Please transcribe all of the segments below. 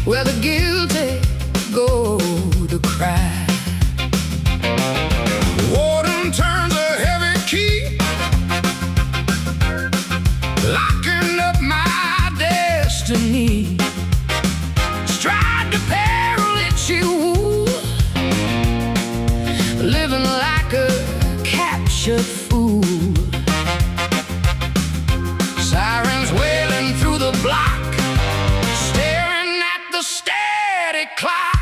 where the guilty go to cry. Warden turns a heavy key, locking up my destiny. Stride to peril that you would, living like a captured fool. Sirens wailing through the block, staring at the steady clock.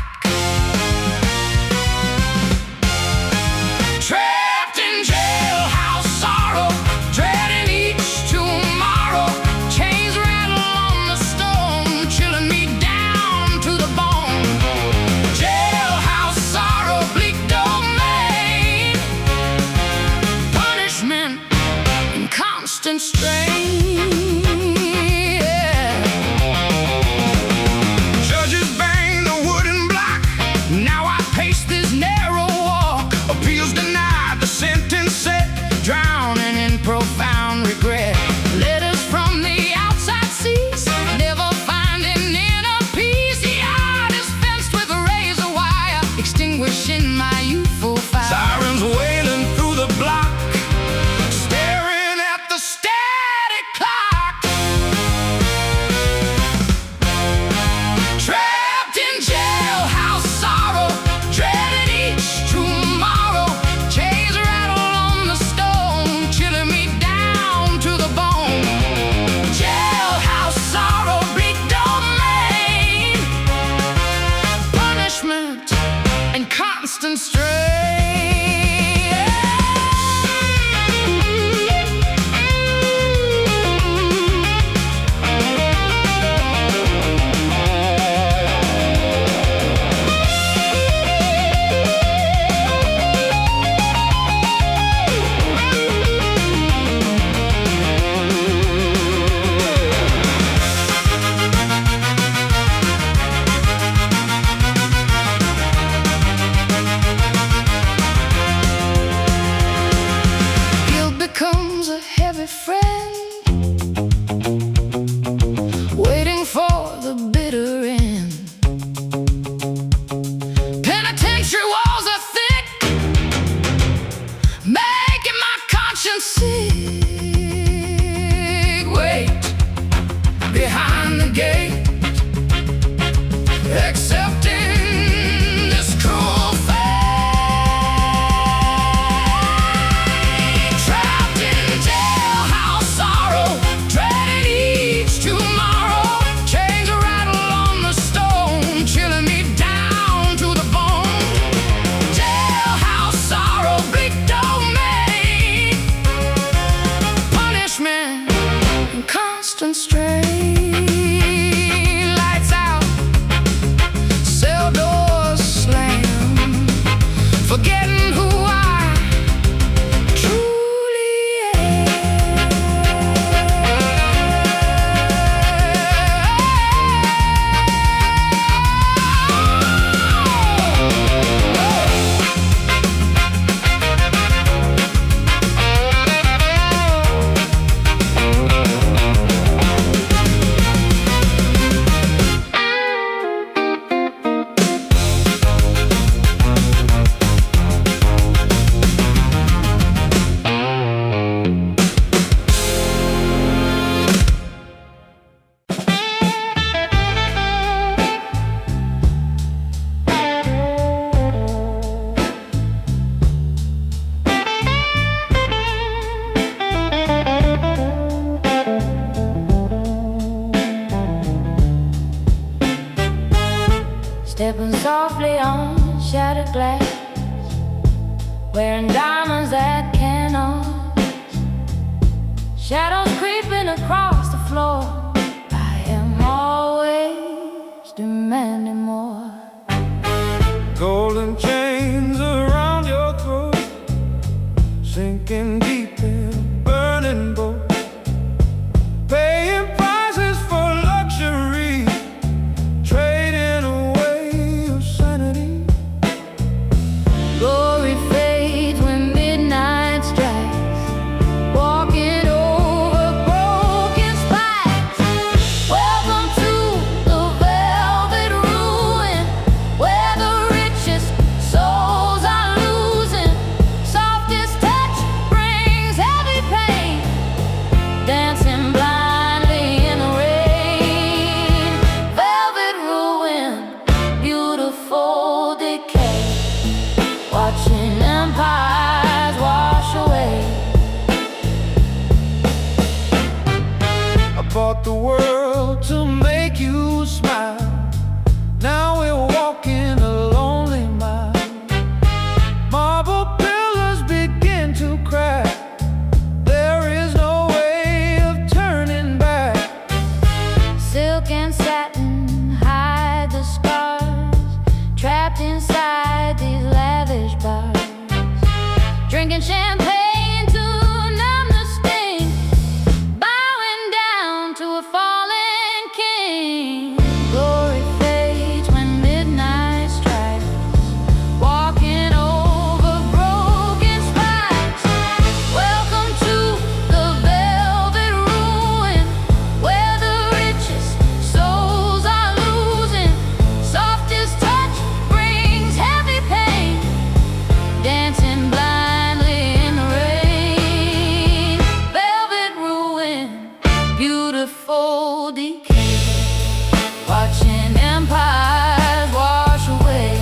Trapped in jailhouse sorrow, dreading each tomorrow. Chains rattle on the stone, chilling me down to the bone. Jailhouse sorrow, bleak domain, punishment and constant strain. Drowning in profound regret. Letters from the outside seas, never finding inner peace. The yard is fenced with razor wire, extinguishing my youthful fire. Sirens wailing through the block, staring at the static clock. Trapped in jailhouse sorrow, dreading each tomorrow. Chains rattle on the stone, chilling me down to the bone. Jailhouse sorrow, bleak domain, punishment and constant strain. Becomes a heavy friend, waiting for the bitter end. Penitentiary walls are thick, making my conscience sick. Wait behind the gate, accepting this cruel fate. Constant strain, lights out, cell doors slam, forgetting who I truly am. Stepping softly on shattered glass, wearing diamonds that cannot. Shadows creeping across the floor. I am always demanding more. Golden chains around your throat, sinking deep in a burning boat. Paying prices for luxury, trading away your sanity. Glory fades when midnight strikes, walking over broken spikes. silk and satin hide the scars, trapped inside these lavish bars, drinking champagne to numb the sting, bowing down to a fallen king. Glory fades when midnight strikes, walking over broken spikes. Welcome to the velvet ruin, where the richest souls are losing. Softest touch brings heavy pain, dancing blindly in the rain. Velvet ruin, beautiful decay, watching empires wash away.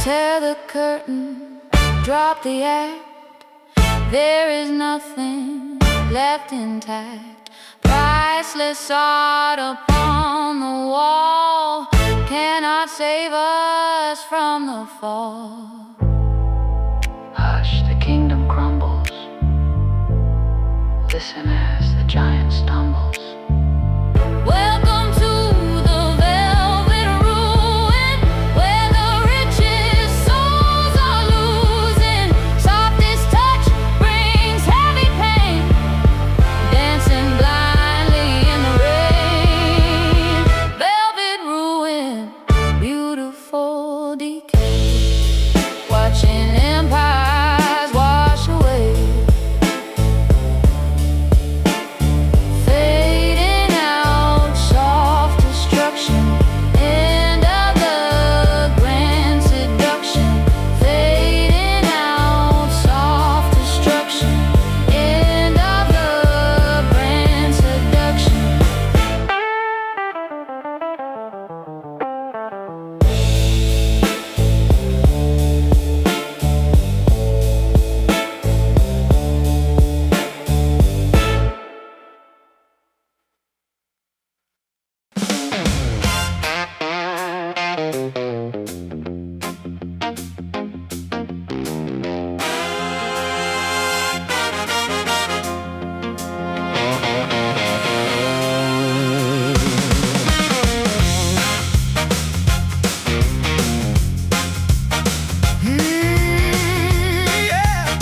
Tear the curtain, drop the act. There is nothing left intact. Priceless art upon the wall cannot save us from the fall. Hush, the kingdom crumbles. Listen as the giant stumbles. Welcome to the velvet ruin, where the richest souls are losing. Softest touch brings heavy pain, dancing blindly in the rain. Velvet ruin, beautiful decay, watching empires wash away. Fading out, soft destruction, end of the grand seduction. Fading out, soft destruction, end of the grand seduction. Yeah.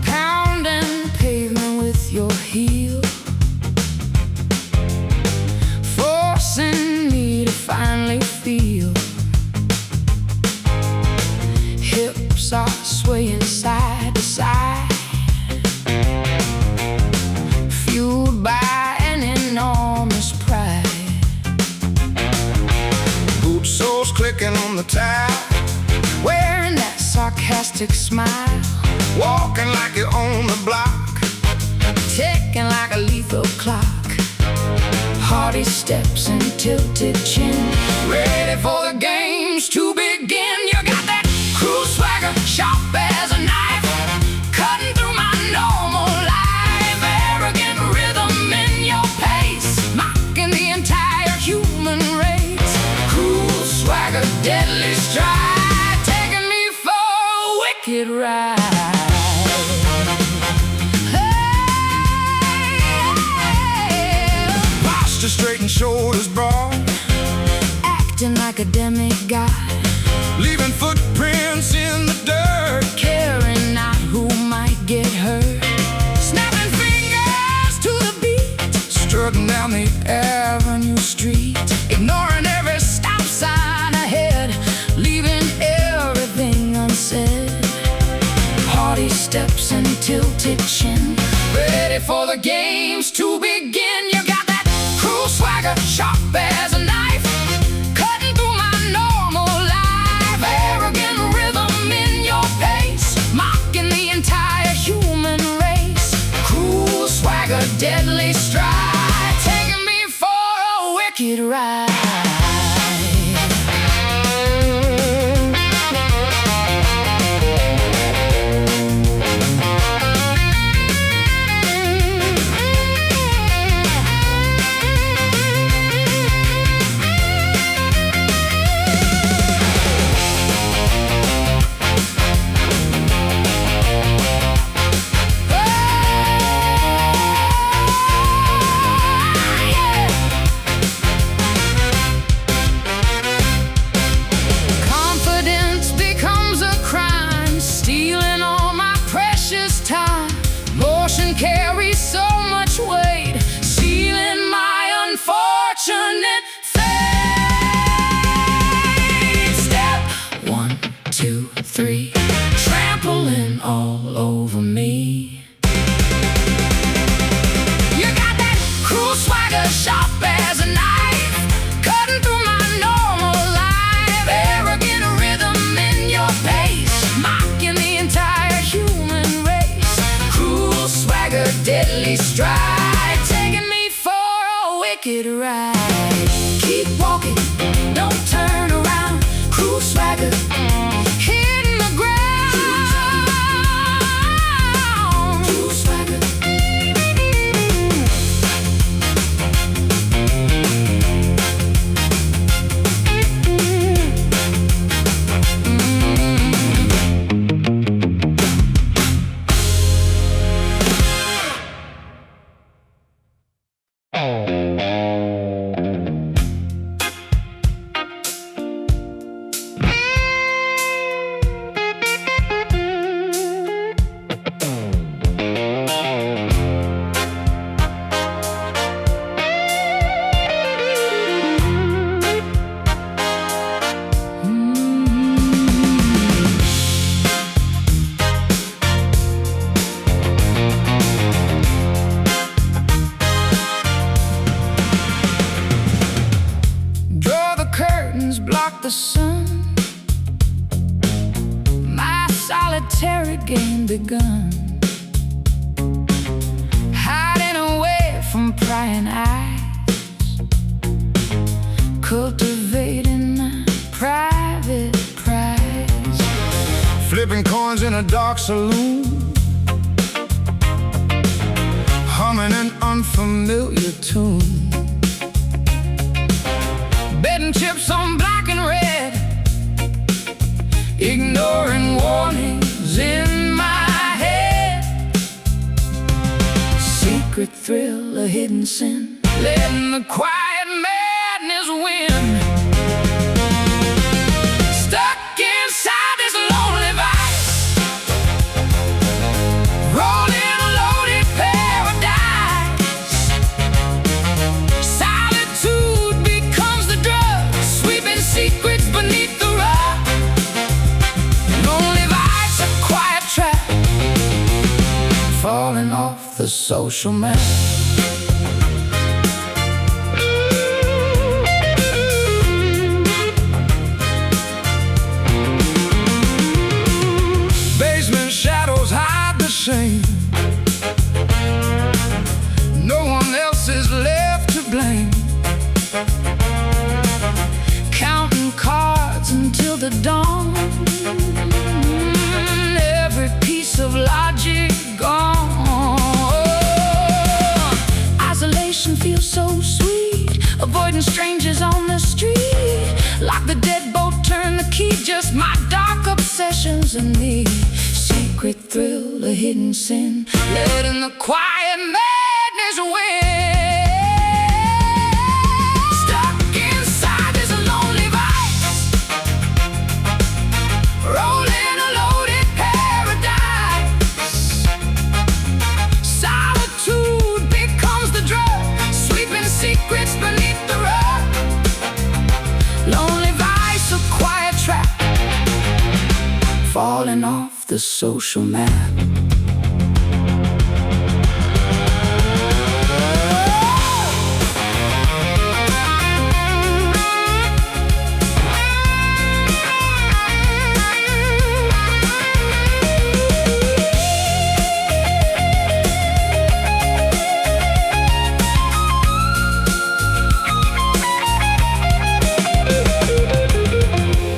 Pounding pavement with your heel, forcing me to finally feel. Hips are swaying side to side, fueled by an enormous pride. Boot soles clicking on the tile, Wearing that sarcastic smile, walking like you own the block. ticking like a lethal clock. Hearty steps and tilted chin, ready for the games to begin. You got that cruel swagger, sharp as a knife, cutting through my normal life. Arrogant rhythm in your pace, mocking the entire human race. Cruel swagger, deadly stride, taking me for a wicked ride. Posture straight and shoulders broad, Acting like a demigod, leaving footprints in the dirt. caring not who might get hurt. Snapping fingers to the beat, Strutting down the Avenue Street, ignoring every stop sign ahead, leaving everything unsaid. Hearty steps and tilted chin, ready for the games to begin. You got that cruel swagger, sharp as a knife, cutting through my normal life. Arrogant rhythm in your pace, mocking the entire human race. Cruel swagger, deadly stride, taking me for a wicked ride. rolling all over me. You got that cruel swagger, sharp as a knife, cutting through my normal life. Arrogant rhythm in your pace, mocking the entire human race. Cruel swagger, deadly stride, taking me for a wicked ride. Keep walking, don't turn around. Cruel swagger, hitting the ground. Cruel swagger. Block the sun, my solitary game begun. Hiding away from prying eyes, cultivating a private prize. Flipping coins in a dark saloon, humming an unfamiliar tune. Betting chips on black and red, ignoring warnings in my head. Secret thrill, a hidden sin, letting the quiet madness win. Stuck inside this lonely vice, rolling a loaded paradise. Solitude becomes the drug, sweeping secrets beneath the rug. Lonely vice, a quiet trap, falling off the social map. Basement shadows hide the shame, no one else is left to blame. Counting cards until the dawn, every piece of logic gone. Isolation feels so sweet, avoiding strangers on the street. Lock the deadbolt, turn the key, just my dark obsessions and me. Secret thrill, a hidden sin, letting the quiet madness win. Stuck inside this lonely vice, rolling a loaded paradise. Solitude becomes the drug, sweeping secrets beneath the rug. Lonely vice, a quiet trap, falling off the social map.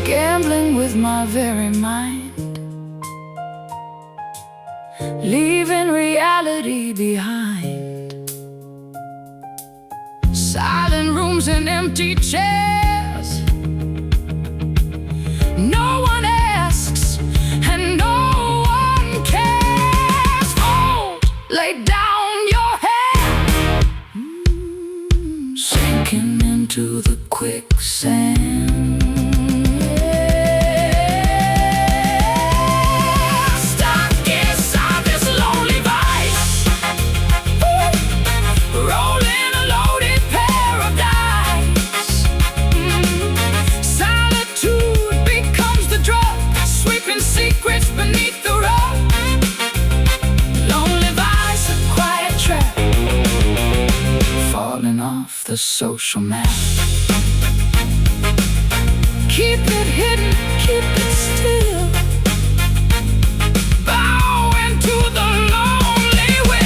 Gambling with my very mind, leaving reality behind. Silent rooms and empty chairs, no one asks and no one cares. Fold, lay down your head, sinking into the quicksand. social man. Keep it hidden, keep it still. Bow into the lonely will.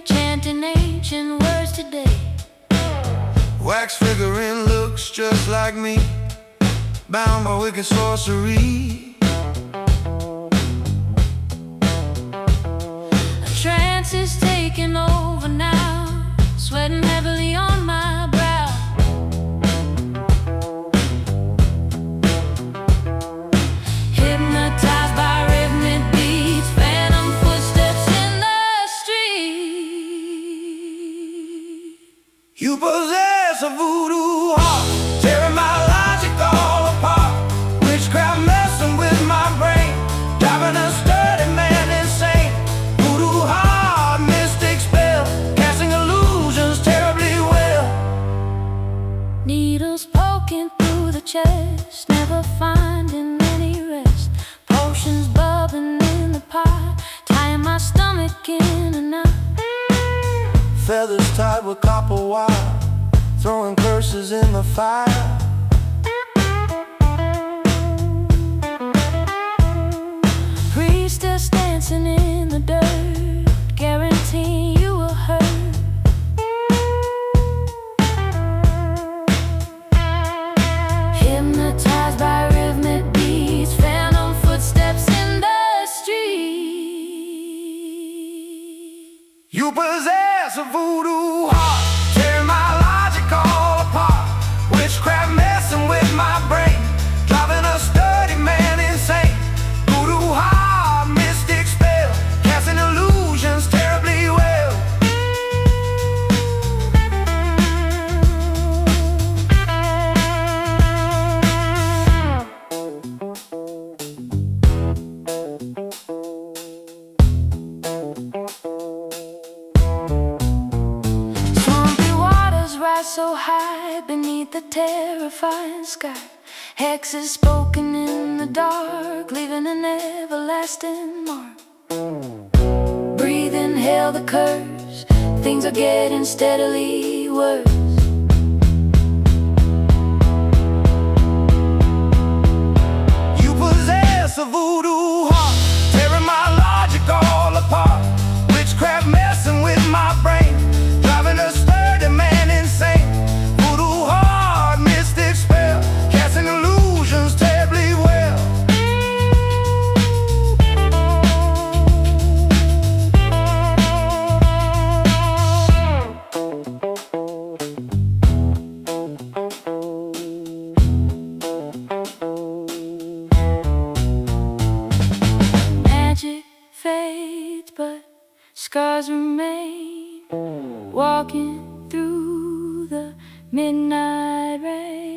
Chanting ancient words today. Wax figurine looks just like me, bound by wicked sorcery. A trance is taking over now, sweating heavily on my brow. Hypnotized by rhythmic beats, phantom footsteps in the street. You possess a voodoo heart, tearing my logic all apart. Witchcraft messing with my brain, driving a sturdy man insane. Voodoo heart, mystic spell, casting illusions terribly well. Needles poking through the chest, never finding any rest. Potions bubbling in the pot, tying my stomach in a knot. Feathers tied with copper wire, throwing curses in the fire. Priestess dancing in the dirt, guaranteeing you will hurt. Hypnotized by rhythmic beats, phantom footsteps in the street. You possess a voodoo heart, tearing my logic all apart. Witchcraft messing with my brain, driving a sturdy man insane. Voodoo heart, mystic spell, casting illusions terribly well. Swampy waters rise so high beneath the terrifying sky. Hexes spoken in the dark, leaving an everlasting mark. Breathe, inhale the curse, things are getting steadily worse. You possess a voodoo heart, tearing my logic all apart. Witchcraft messing with my brain, driving a sturdy man insane. Voodoo heart, mystic spell, casting illusions terribly well. Magic fades, but scars remain. Walking through the midnight rain.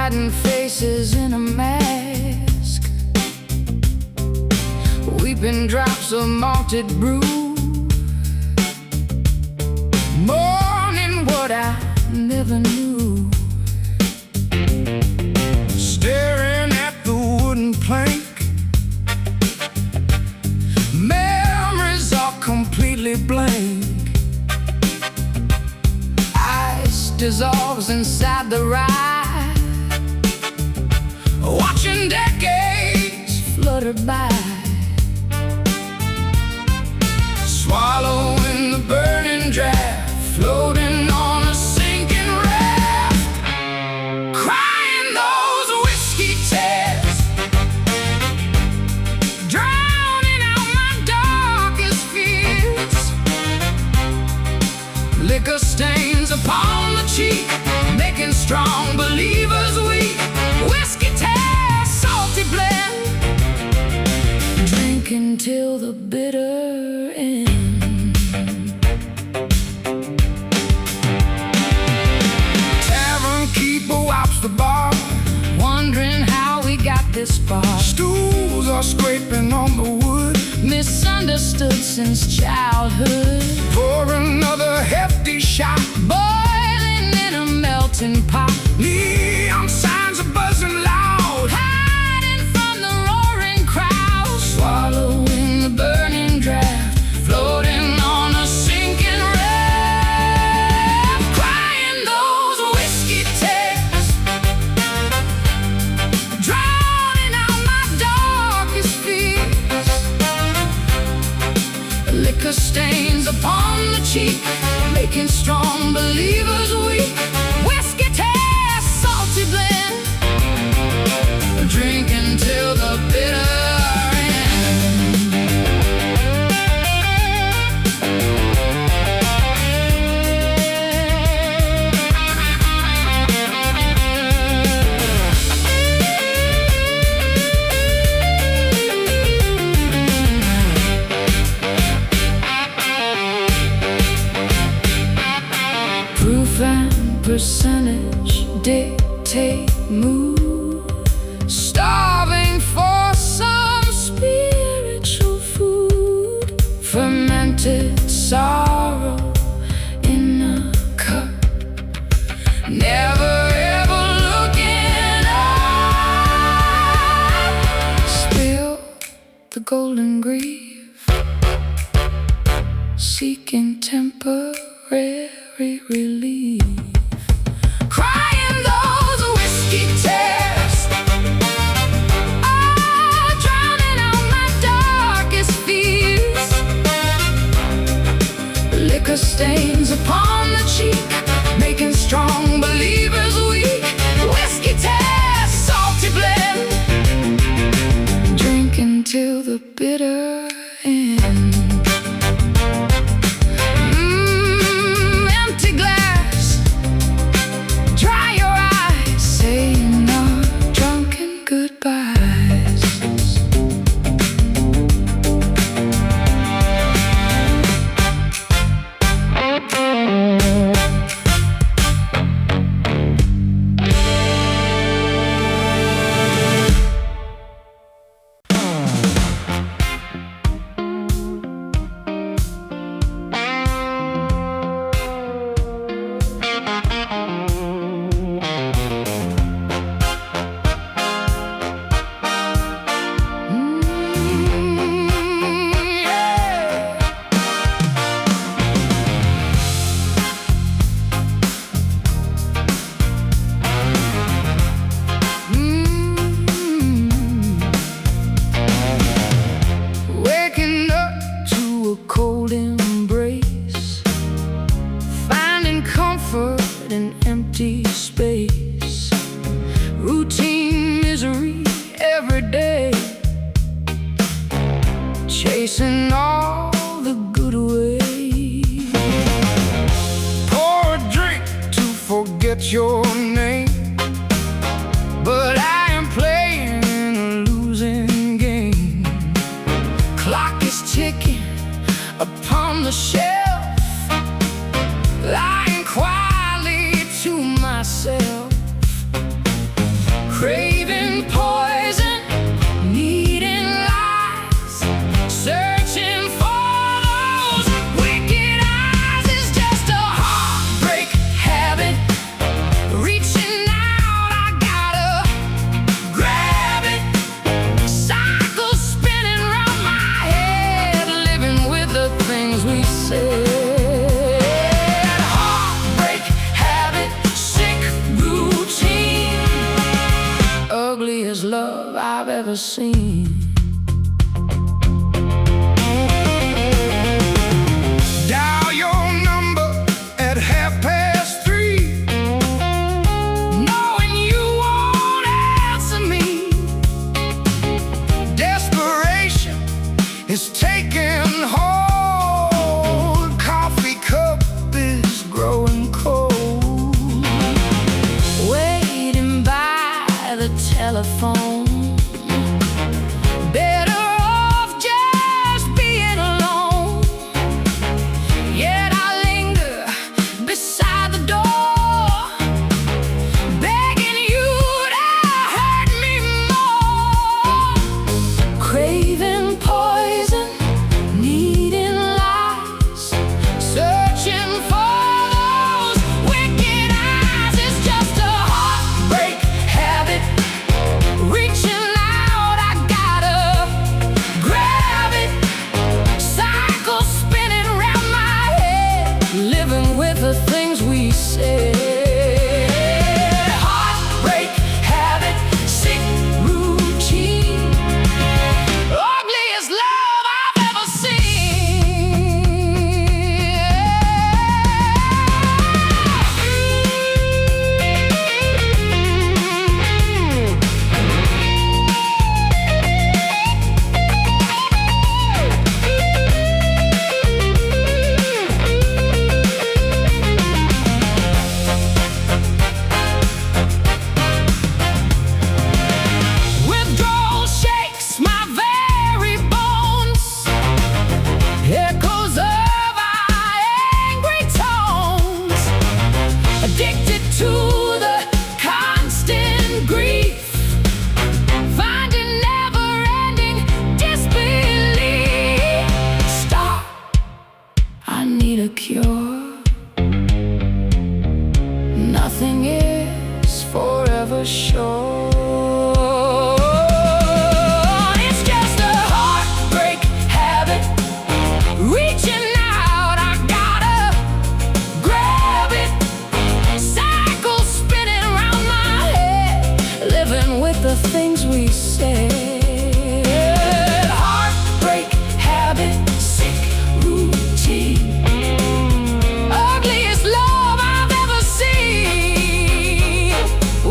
hiding faces in a mask, weeping drops of malted brew, mourning what I never knew, staring at the wooden plank. Memories are completely blank. Ice dissolves inside the ride, watching decades flutter by, swallowing the burning draft, floating on a sinking raft, crying those whiskey tears, drowning out my darkest fears. Liquor stains upon the cheek, making strong believers weak. Whiskey tears, salty blend, drinking till the bitter end. Tavern keeper wipes the bar, wondering how we got this far. Stools are scraping on the wood, misunderstood since childhood. For another hefty shot, boiling in a melting pot. Neon signs are buzzing loud, hiding from the roaring crowd, swallowing the burning draft, floating on a sinking raft, crying those whiskey tears, drowning out my darkest fears. Liquor stains upon the cheek, making strong believers weak. Whiskey tears, salty blend, drinking till the bitter proof and percentage dictate mood, starving for some spiritual food, fermented sorrow in a cup, never ever looking up. Spill the golden grief, seeking temporary relief, crying those whiskey tears, drowning out my darkest fears. Liquor stains upon the cheek, making strong believers weak. Whiskey tears, salty blend, drinking till the bitter end. Empty space, routine misery every day, chasing all the good away. Pour a drink to forget your name, but I am playing a losing game. Clock is ticking upon the shelf, lying quietly to myself. ever seen. Dial your number at 3:30, knowing you won't answer me. Desperation is taking hold. Coffee cup is growing cold. Waiting by the telephone, better off just being alone. Yet I linger beside the door, begging you to hurt me more. Craving poison, needing lies, searching for those wicked eyes. It's just a heartbreak habit, reaching out, I gotta grab it. Cycle spinning round my head, living with the things we said. Heartbreak habit, sick routine, ugliest love I've ever Withdrawal shakes my very bones, echoes of our angry tones, addicted to the constant grief, finding never-ending disbelief. Stop, I need a cure. Nothing is forever sure. It's just a heartbreak habit, reaching out, I gotta grab it. Cycle spinning round my head, living with the things we said. Heartbreak habit, sick routine, ugliest love I've ever seen.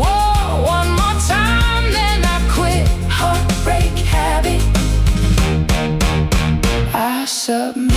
Whoa, one more time, then I quit. Heartbreak habit, I submit.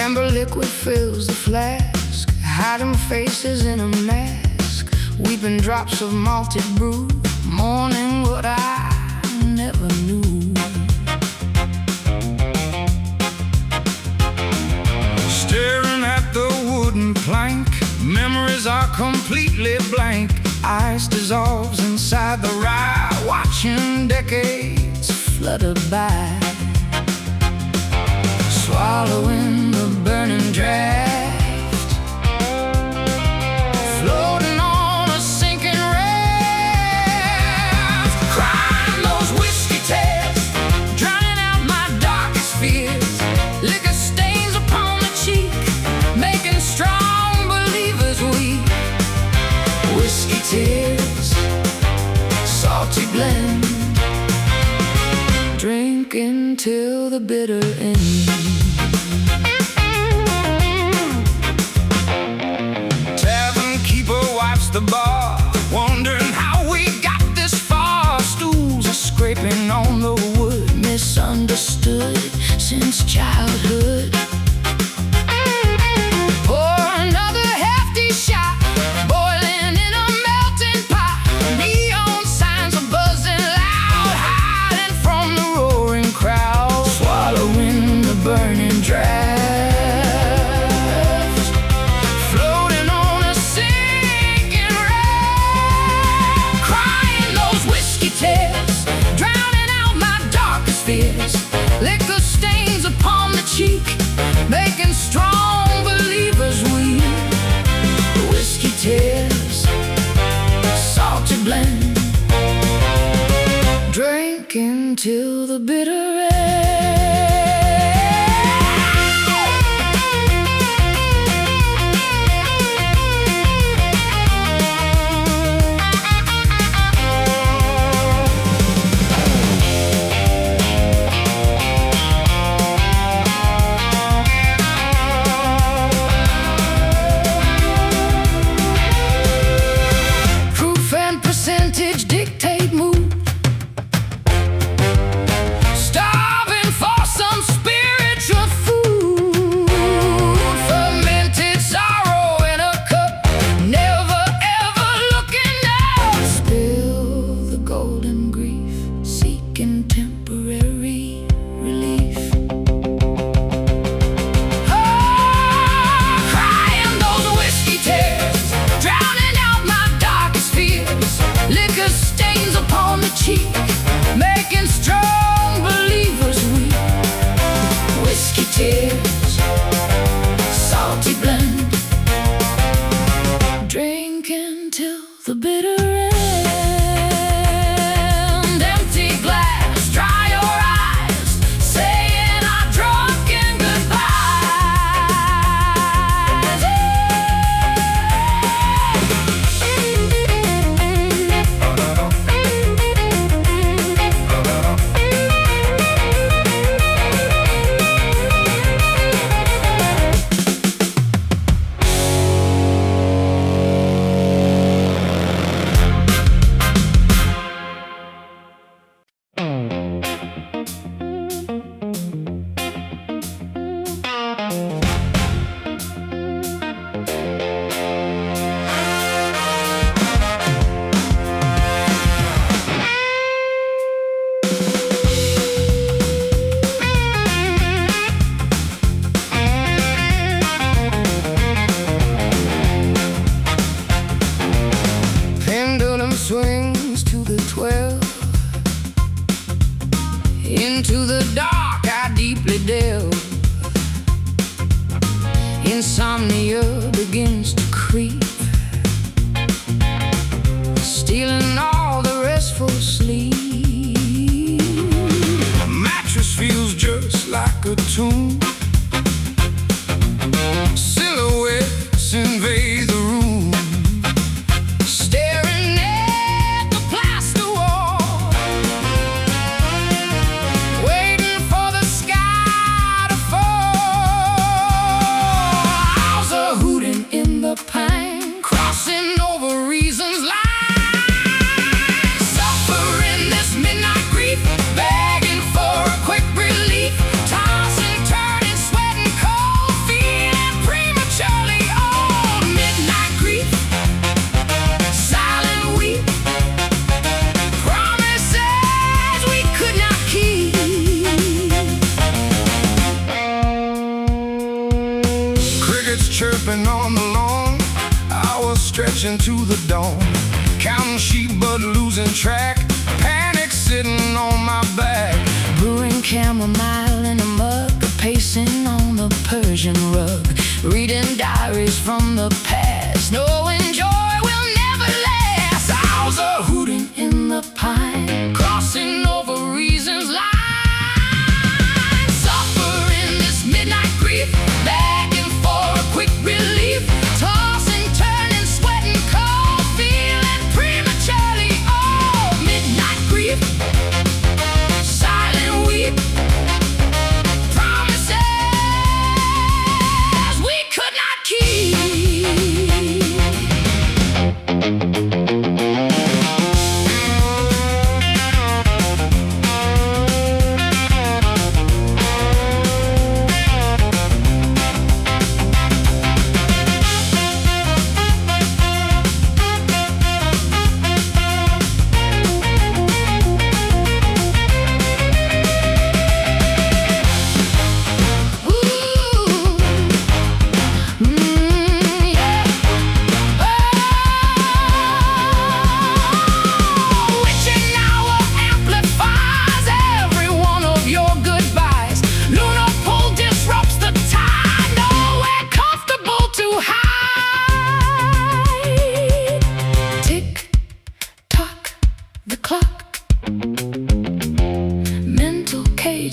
Amber liquid fills the flask, hiding faces in a mask, weeping drops of malted brew, mourning what I never knew. Staring at the wooden plank, memories are completely blank. Ice dissolves inside the rye, watching decades Flutter by, swallowing the burning draft, floating on a sinking raft, crying those whiskey tears, drowning out my darkest fears. Liquor stains upon the cheek, making strong believers weak. Whiskey tears, salty blend, drinking till the bitter end. Tavern keeper wipes the bar, wondering how we got this far. Stools are scraping on the wood, misunderstood since childhood. Pour another hefty shot, boiling in a melting pot. Neon signs are buzzing loud, hiding blend. Drinking till the bitter end. Percentage dictate mood. Starving for some spiritual food. Fermented sorrow in a cup, never ever looking up. Spill the golden grief, seeking temporary relief. Oh, crying those whiskey tears, drowning out my darkest fears. Liquor stains upon the cheek, making strong believers weak. Whiskey tears, salty blend. Drinking till the bitter end. Empty glass, dry your eyes, saying our drunken swings to the 12. Into the dark I deeply delve. Insomnia begins to creep, stealing all the restful sleep. A mattress feels just like a tomb. Silhouettes invade the room, staring at the plaster wall, waiting for the sky to fall. Owls are hooting in the pine, crossing over reasons like suffering this midnight grief, begging for a quick relief, tossing, turning, sweating cold, feeling prematurely old. Midnight grief, silent weep, promises we could not keep. Crickets chirping on the lawn, hours stretching to the dawn, counting sheep but losing track, panic sitting on my back. Brewing chamomile in a mug, pacing on the Persian rug, reading diaries from the past, knowing joy will never last. Owls are hooting in the pine, crossing over reasons like suffering this midnight grief, begging for a quick relief, tossing, turning, sweating cold, feeling prematurely old. Midnight grief, silent weep, promises we could not keep.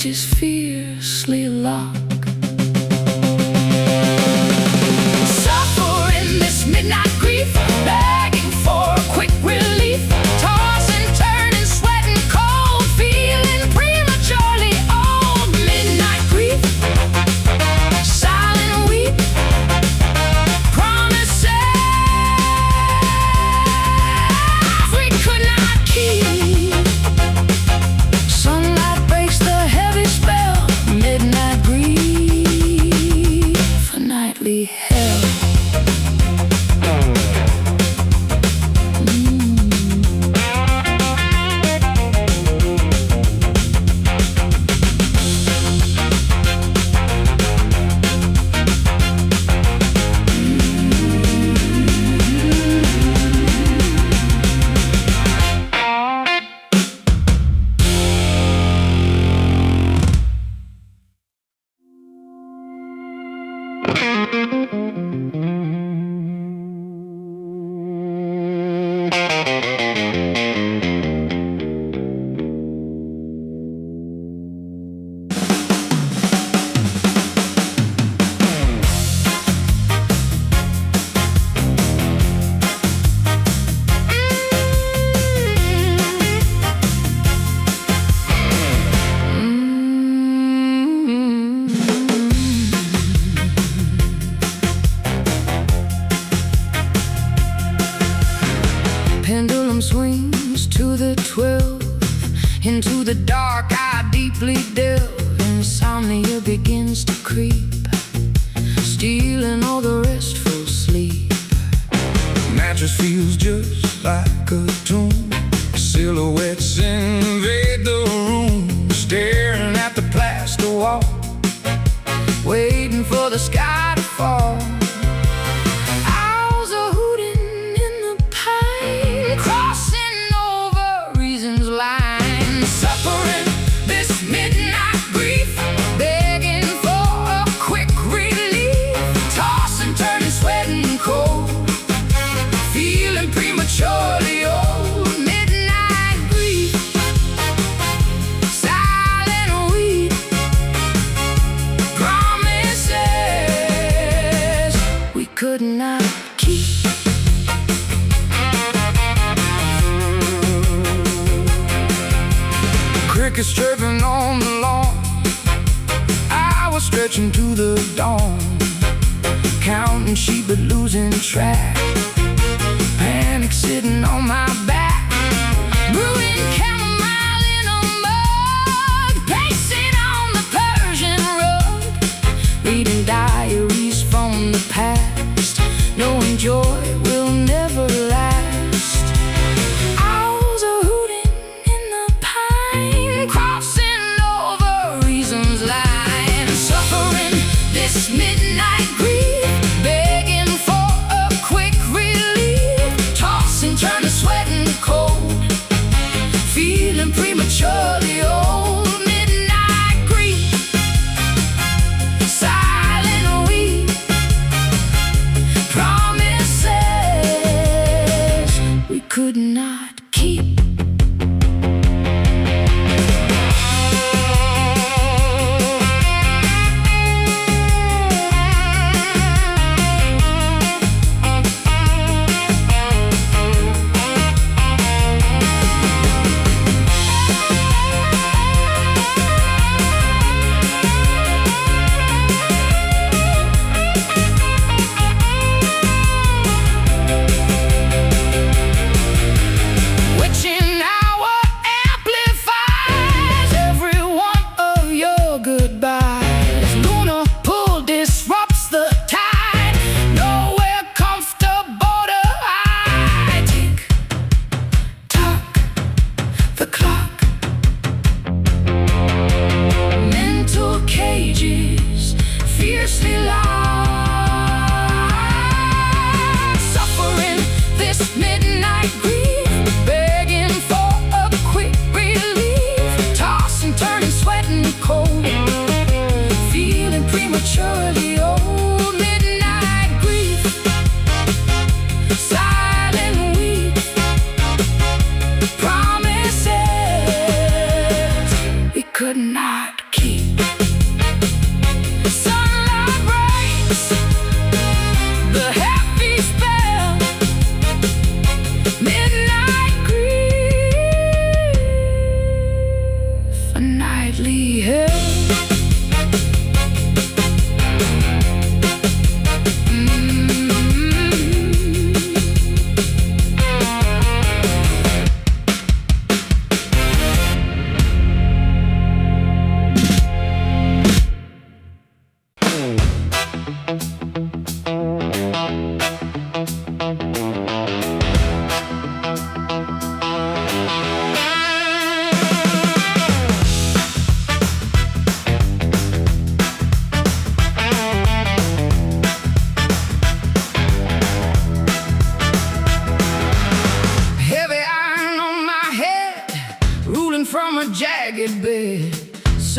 cages fiercely lock. Suffer in this midnight grief, begging for quick relief, tossing, turning, sweating cold, feeling prematurely old. Midnight grief, silent weep, promises we could not keep. Sunlight breaks the heavy spell, midnight grief, a nightly hell. Pendulum swings to the 12. Into the dark I deeply delve. Insomnia begins to creep, stealing all the restful sleep. Mattress feels just like a tomb. Silhouettes invade the room, staring at the plaster wall, Waiting for the sky to fall. Owls are hooting in the pine, crossing over reason's line. Suffering this midnight grief, begging for a quick relief, tossing, turning, sweating cold, feeling prematurely old. Midnight grief, silent weep, promises we could not keep. crickets chirping on the lawn. I was stretching to the dawn, Counting sheep but losing track, panic sitting on my back, brewing chamomile in a mug, pacing on the Persian rug, reading diaries from the past, knowing joy will never last. Owls are hooting in the pine, crossing over reason's line. Suffering this midnight grief, begging for a quick relief, tossing, turning, sweating cold, feeling prematurely old. Midnight grief, silent weep, promises we could not keep. Witching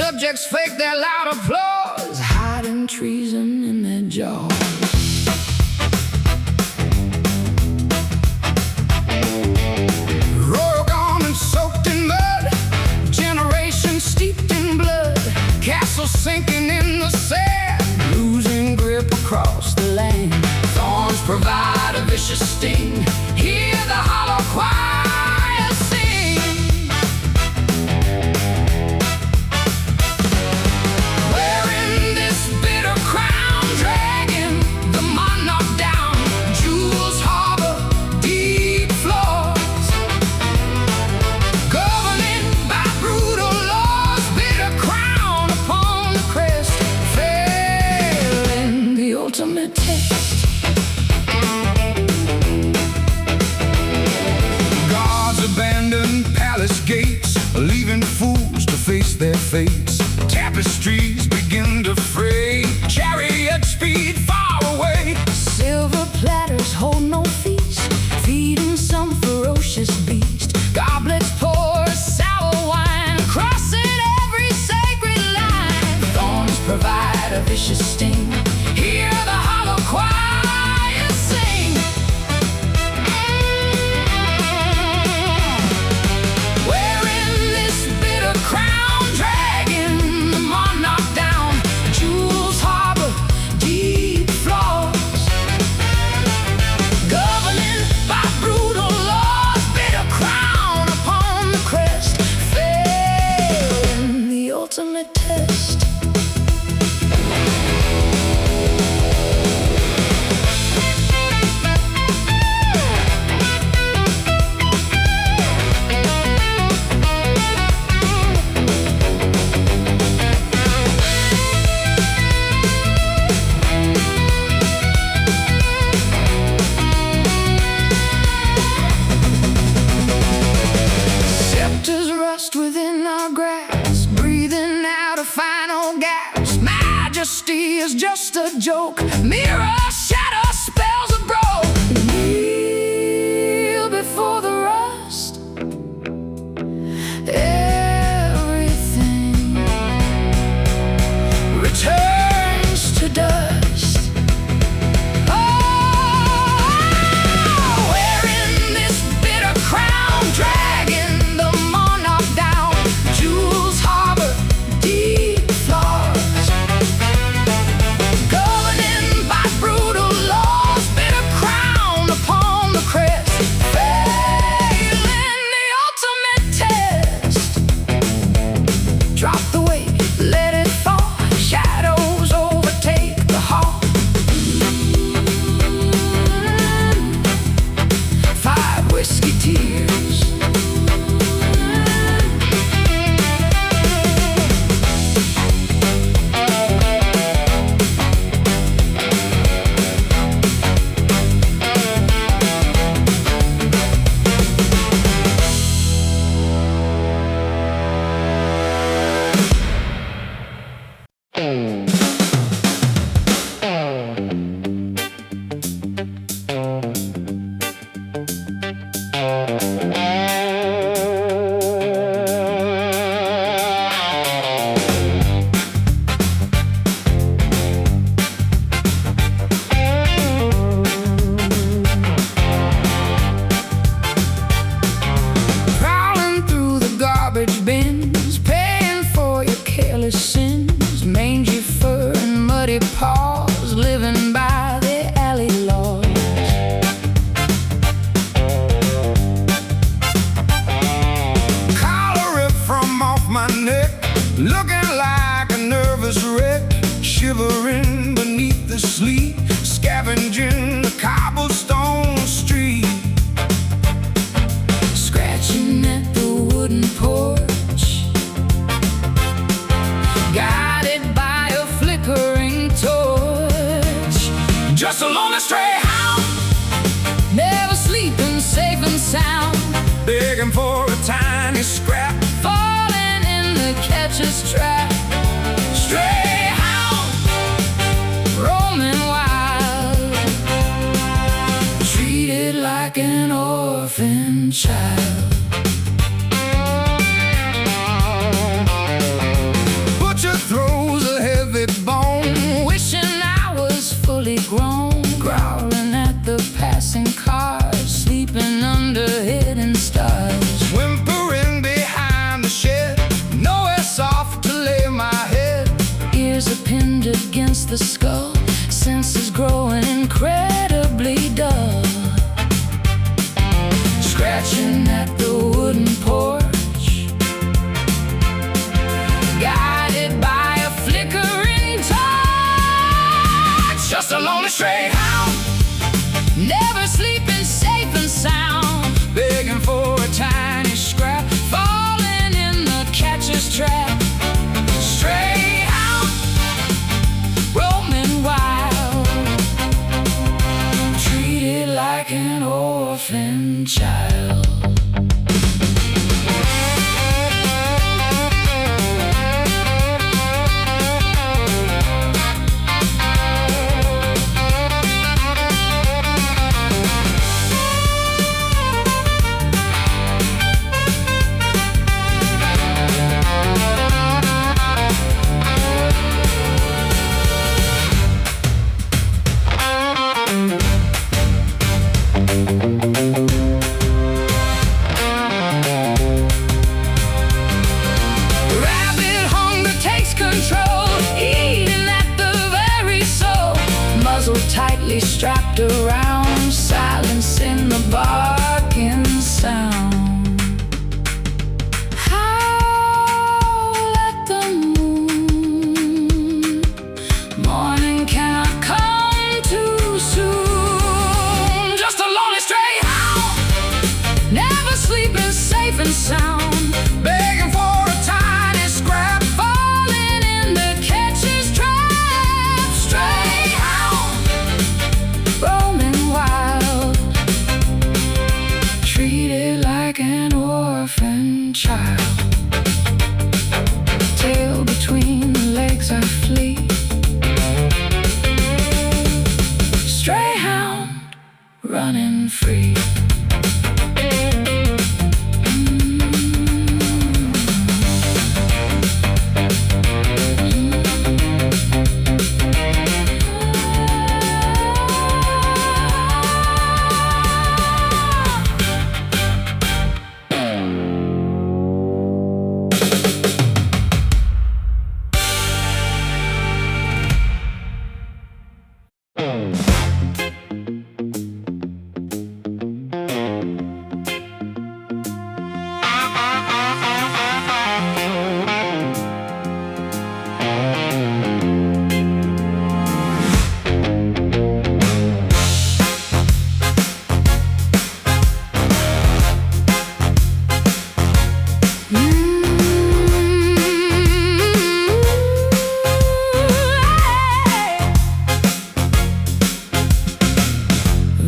Subjects fake their loud applause, hiding treason in their jaws. Royal garments soaked in mud, generations steeped in blood, castles sinking in the sand, losing grip across the land. Thorns provide a vicious sting. Hear the hollow choir sing. Wearing this bitter crown, dragging the monarch down, jewels harbor deep flaws, governing by brutal laws, bitter crown upon the crest, failing the ultimate test. Abandoned palace gates, leaving fools to face their fates. Tapestries begin to fray, chariots speed far away. Silver platters hold no feast, feeding some ferocious beast. Goblets pour sour wine, crossing every sacred line. Thorns provide a vicious sting. Hear the hollow choir sing. Wearing this bitter crown, dragging the monarch down, jewels harbor deep flaws, governing by brutal laws, bitter crown upon the crest, failing the ultimate test. Rust within our grasp, breathing out a final gasp. Majesty is just a joke, mirror, shadow, spells are broke. Kneel before the rust, everything returns to dust. Oh, wearing this bitter crown, dragging jewels harbor deep flaws, governing by brutal laws, bitter crown upon the crest, failing the ultimate test. Drop the weight, let it fall, shadows overtake the hall. 5 whiskey tears. Bins, paying for your careless sins, mangy fur and muddy paws, living by the alley laws. Collar ripped from off my neck, looking like a nervous wreck, shivering beneath the sleet, scavenging the cobblestone street, scratching at the wooden porch, guided by a flickering torch. Just a lonely stray hound, never sleeping, safe and sound, begging for a tiny scrap, falling in the catcher's trap. Stray hound, roaming wild, treated like an orphan child. the skull, senses growing incredibly dull. Scratching at the wooden porch, guided by a flickering torch. Just a lonely stray hound, never sleeping safe and sound, begging for a tiny scrap, falling in the catcher's trap. Stray hound, roaming wild, treated like an orphan child. Tightly strapped around, silencing the barking sound. Howl at the moon, morning cannot come too soon. Just a lonely stray hound, never sleeping safe and sound, begging for a tiny scrap, falling in the catcher's trap. Stray hound, roaming wild, treated like an orphan child. Tail between the legs I flee, stray hound running free.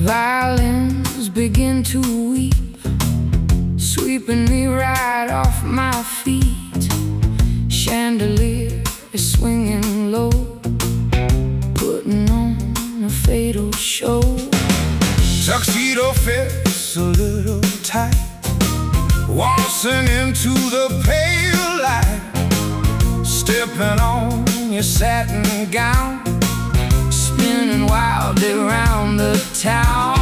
Violins begin to weep, sweeping me right off my feet. Chandelier is swinging low, putting on a fatal show. Tuxedo fits a little tight, waltzing into the pale light, stepping on your satin gown, spinning wildly round the town.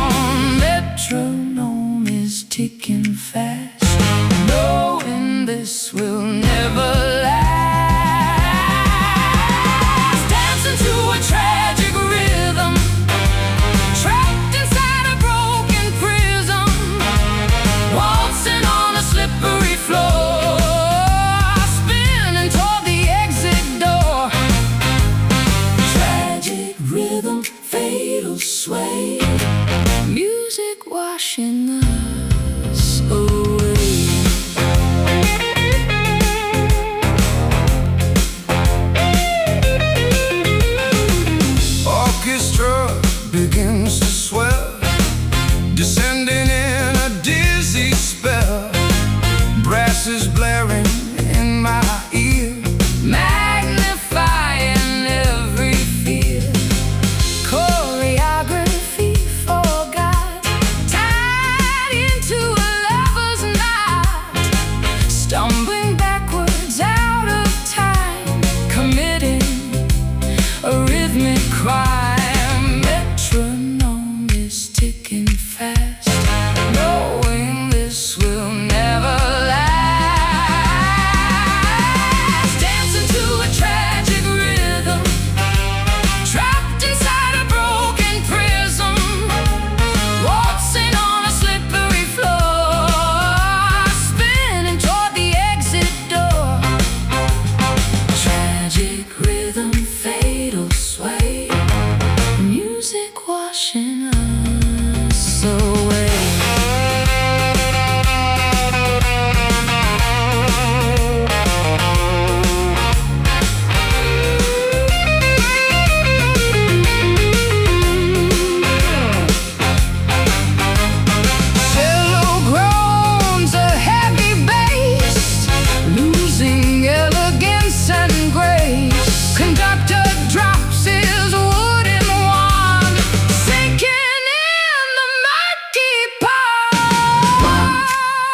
Metronome is ticking fast, knowing this will never last. Dancing to a tragic rhythm, trapped inside a broken prison, waltzing on a slippery floor, spinning toward the exit door. Tragic rhythm, fatal sway, music washing us away.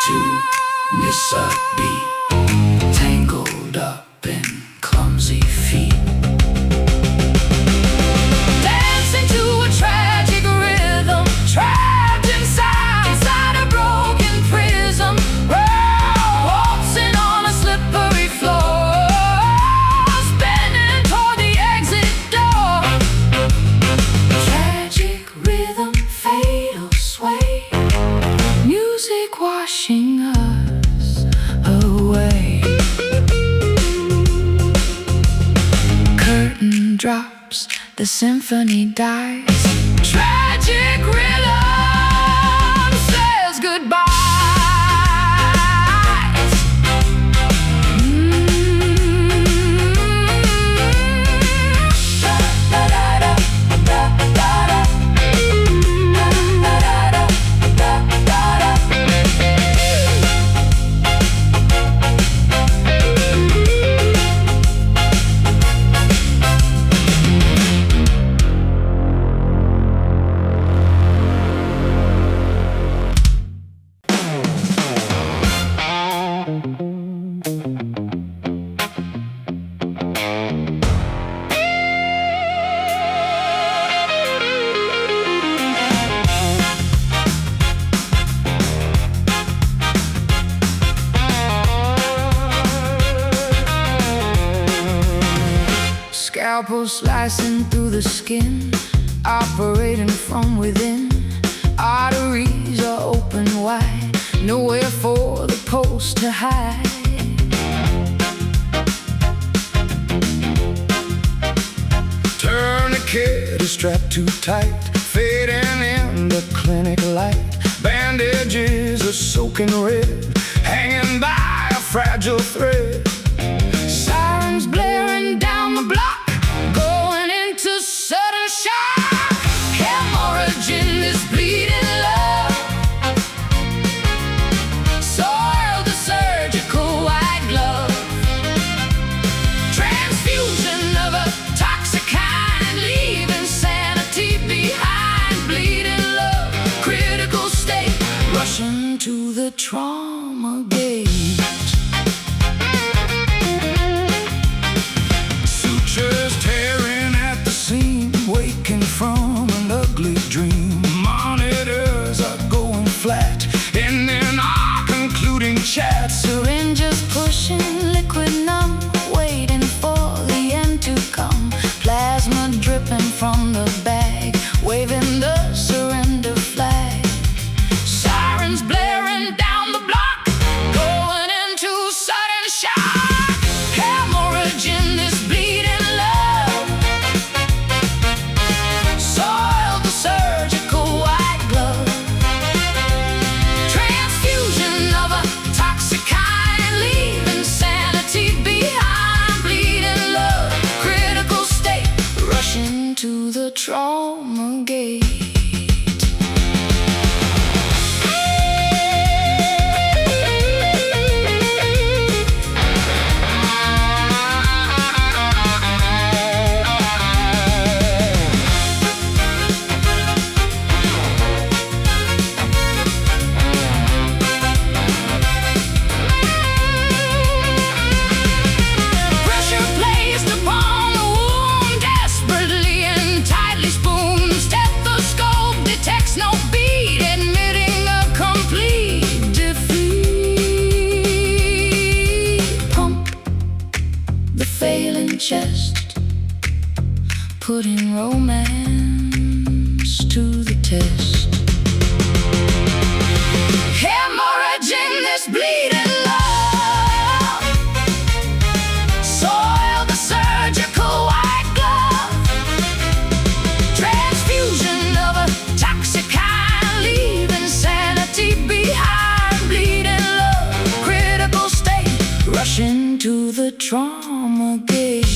to miss a beat, tangled up in clumsy feet. Dancing to a tragic rhythm, trapped inside a broken prism, waltzing on a slippery floor, spinning toward the exit door. Tragic rhythm, fatal sway, music washing us away. Curtain drops, the symphony dies. Tragic rhythm says goodbye. Scalpel slicing through the skin, operating from within. Arteries are open wide, nowhere for the pulse to hide. Tourniquet is strapped too tight, fading in the clinic light. Bandages are soaking red, hanging by a fragile thread. Sirens blaring down the block, going into sudden shock. Hemorrhage in this bleeding love, soiled the surgical white glove. Transfusion of a toxic kind, leaving sanity behind. Bleeding love, critical state, rushing to the trauma gate. Tearing at the seam, waking from an ugly dream. Monitors are going flat, and then our concluding chat. Syringes pushing liquid numb, waiting for the end to come. Plasma dripping from the bag, waving the surrender flag. Sirens blaring down the block, going into sudden shock. Hemorrhage in this bleeding, soiled the surgical white glove. Transfusion of a toxic kind, leaving sanity behind. Bleeding love, critical state, rushing to the trauma gate. Chest, putting romance to the test. Hemorrhage in this bleeding love, soiled the surgical white glove. Transfusion of a toxic kind, leaving sanity behind. Bleeding love, critical state, rushing to the trauma gate.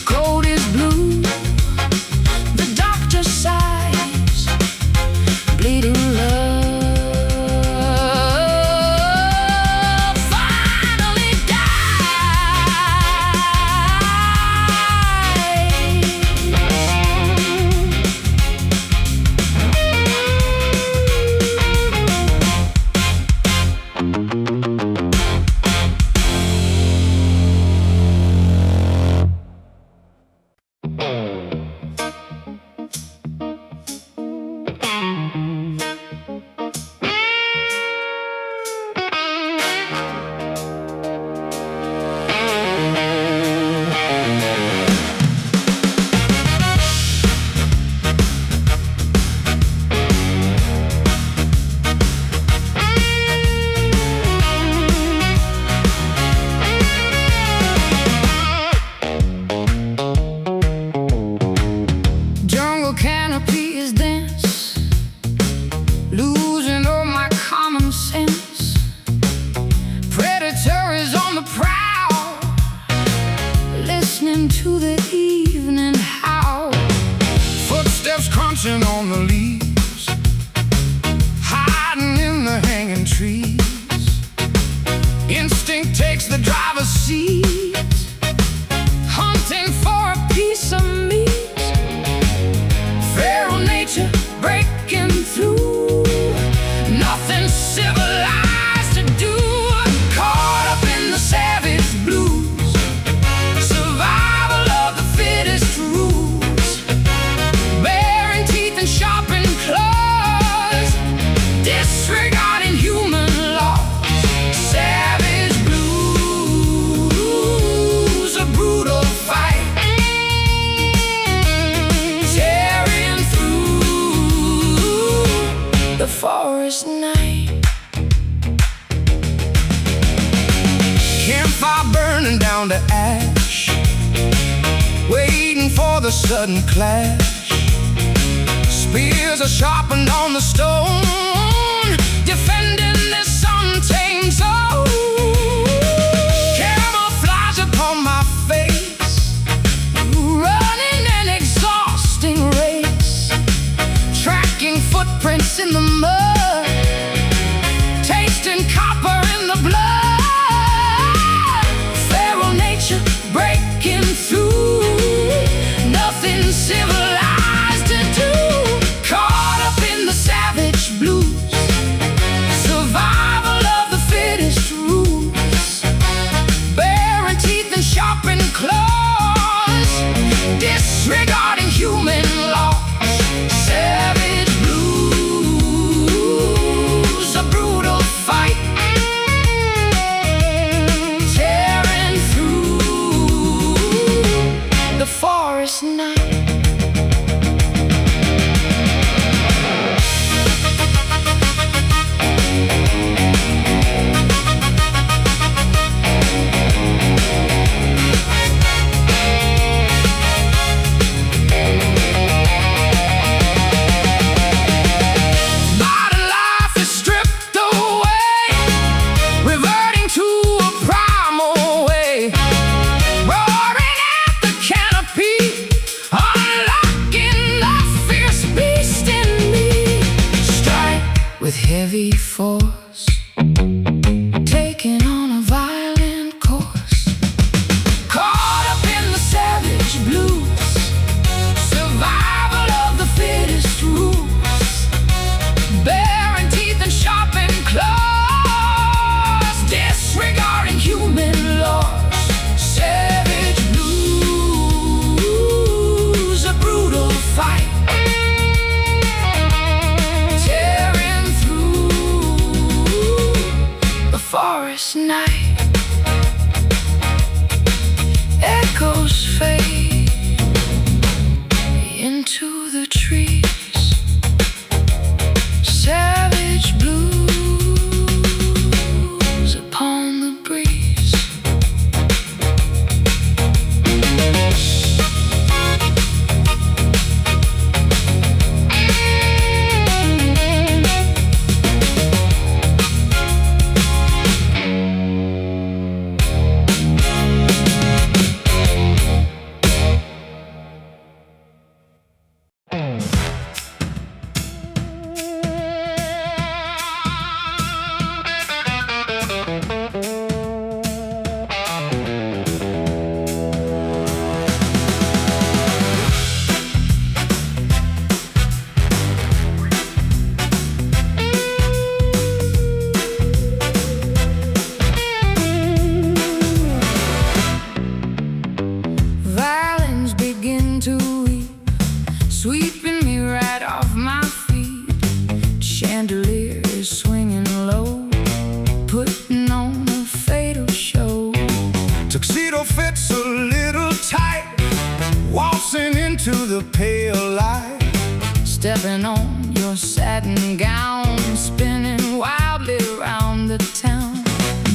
Code is blue, the doctor sighs, burning down to ash, waiting for the sudden clash. Spears are sharpened on the stone, defending this untamed soul. Camouflage upon my face, running an exhausting race, tracking footprints in the mud, tasting copper in the blood. Feral nature breaking through, nothing civilized to do. Caught up in the savage blues, survival of the fittest rules. Baring teeth and sharpened claws, disregarding human laws. Savage blues, a brutal fight, tearing through the forest night. With heavy force, taking on a violent course. Caught up in the savage blues, survival of the fittest rules. Baring teeth and sharpened claws, disregarding human laws. Savage blues, a brutal fight, forest night. Echoes fade into the trees. Savage blues upon the breeze. Sweeping me right off my feet. Chandelier is swinging low, putting on a fatal show. Tuxedo fits a little tight, waltzing into the pale light. Stepping on your satin gown, spinning wildly around the town.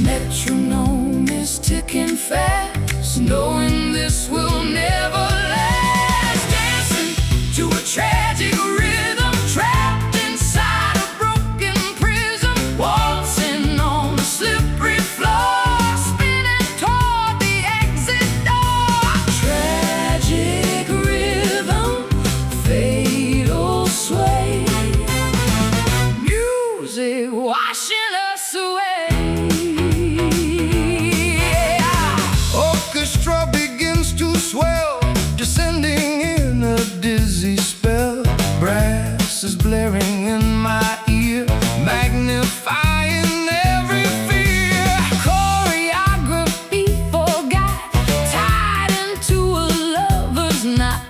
Metronome is ticking fast, knowing this will never last. Dancing to a tragic rhythm, trapped inside a broken prison. Waltzing on the slippery floor, spinning toward the exit door. Tragic rhythm, fatal sway, music washing us away. Orchestra begins to swell, descending in a dizzy spell. Brass is blaring in my ear, magnifying every fear. Choreography forgot, tied into a lover's knot.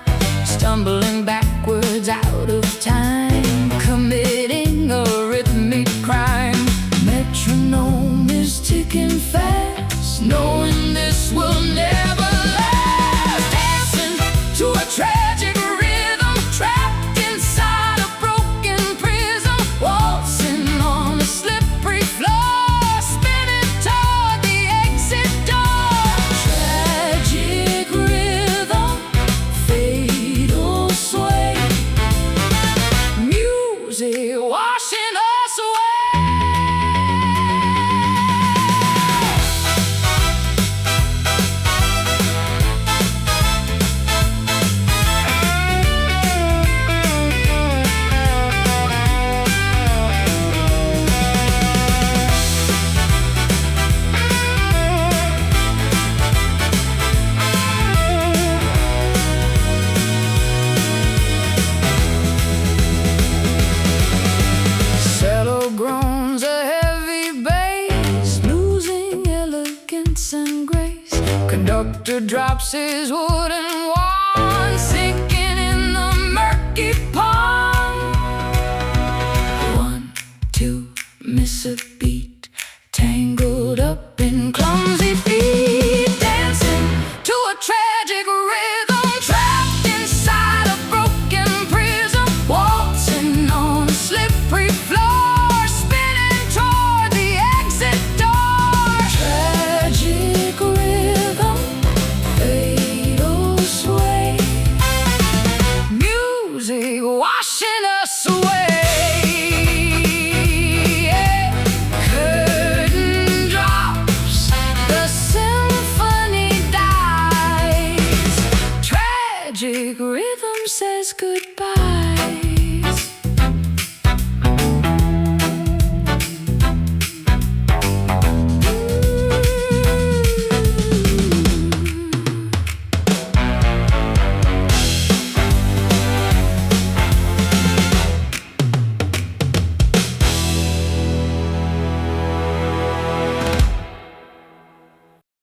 Stumbling backwards out of time, committing a rhythmic crime. Metronome is ticking fast, knowing this will never last. Dancing to a tragic rhythm, trapped inside a broken prison. Waltzing on a slippery floor, spinning toward the exit door. conductor drops his wooden wand, sinking in the murky pond. 1, 2, miss a beat, tangled up in clumsy feet, dancing to a tragic rhythm, trapped inside a broken prison, waltzing on a slippery floor, spinning toward the exit door. Tragic rhythm, fatal sway, music washing us away. Tragic rhythm says goodbye.